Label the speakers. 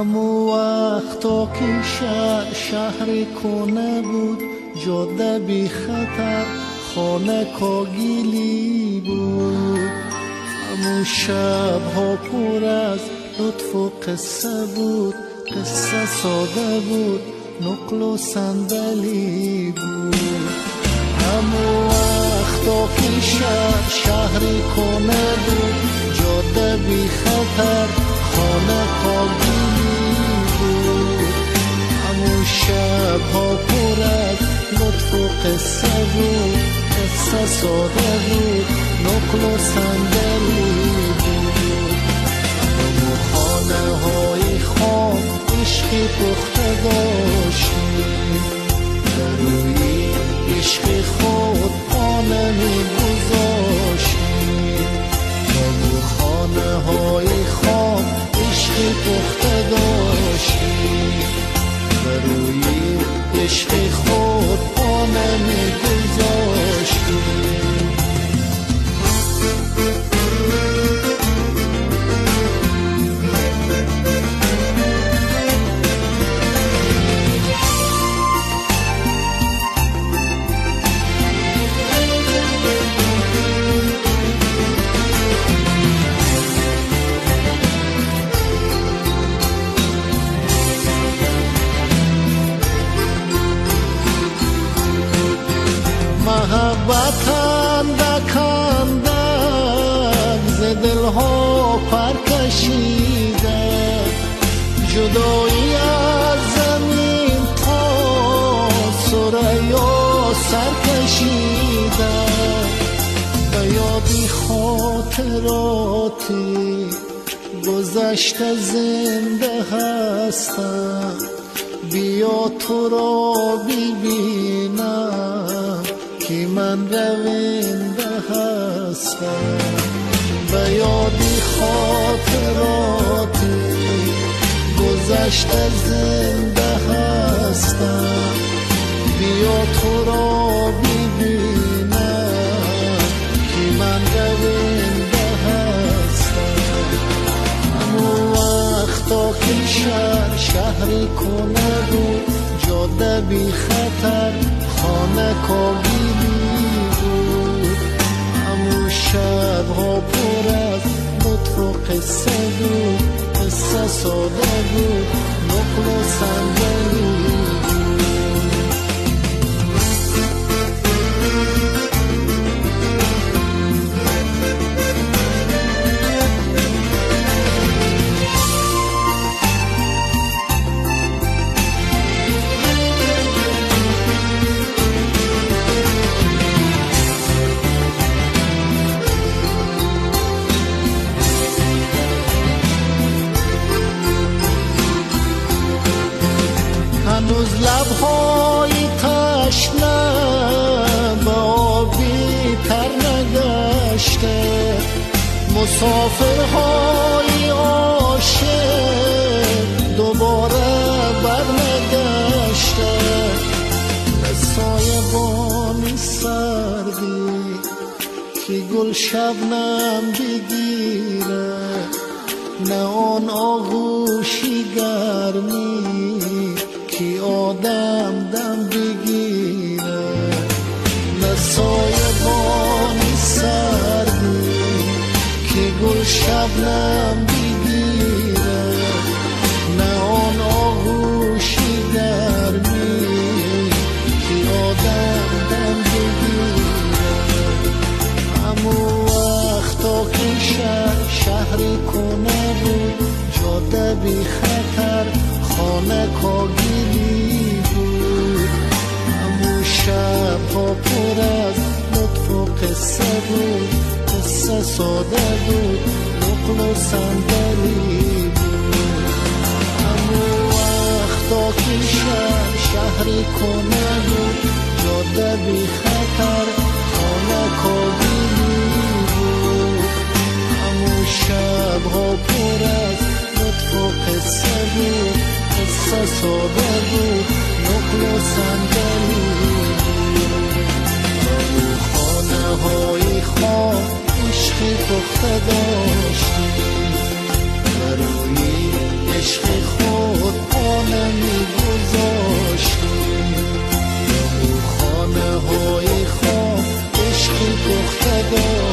Speaker 1: همو وقتا که شهر کنه بود، جاده بی خطر، خانه کاگیلی بود. همو شبها پر از لطف و قصه بود، قصه ساده بود، نقل و صندلی بود. همو وقتا که شهر کنه بود، جاده بی خطر، خانه کاگیلی بود. همو شبها پر از لطف و قصه بود، قصه ساده بود، نقل و صندلی بود. همو خانه های خام عشقی پخته داشتیم، در روی عشق خود پانه می گذاشتیم. همو خانه های خام عشقی پخته داشتیم، در روی عشق خود پانه می گذاشتیم. محبت اندک اندک ز دلها پر کشیده، جدایی از زمین تا ثریا سر کشیده. به یادی خاطراتی گذشته زنده هستم، بیا تو را ببینم که من رونده هستم. به یادی خاطراتی گذشته زنده هستم، بیا تو را ببینم که من رونده هستم. همو وقتا که شهر کنه بود، جاده بی خطر، خانه کاگیلی بود. همو شبها پر از لطف و قصه بود، قصه ساده بود، نقل و صندلی بود. هنوز لبهای تشنه به آبی تر نگشته، مسافرهای عاشق دوباره برنگشته. به سایبانی سردی که گل شبنم بگیره، نه آن آغوشی گرمی که آدم دم بگیره. نه سایبانی سردی که گل شبنم بگیره، نه آن آغوشی گرمی که آدم دم بگیره. همو وقتا که شهر کنه بود، جاده بی خطر، خانه کاگیلی بود. همو شبها پر از لطف و قصه بود، قصه ساده بود، نقل و صندلی بود. همو وقتا که شهر کنه بود، جاده بی خطر، خانه کاگیلی بود. همو شبها پر از لطف و قصه بود، قصه ساده بود، نقل و صندلی بود. همو خانه های خام عشقی پخته داشتیم، در روی عشق خود دار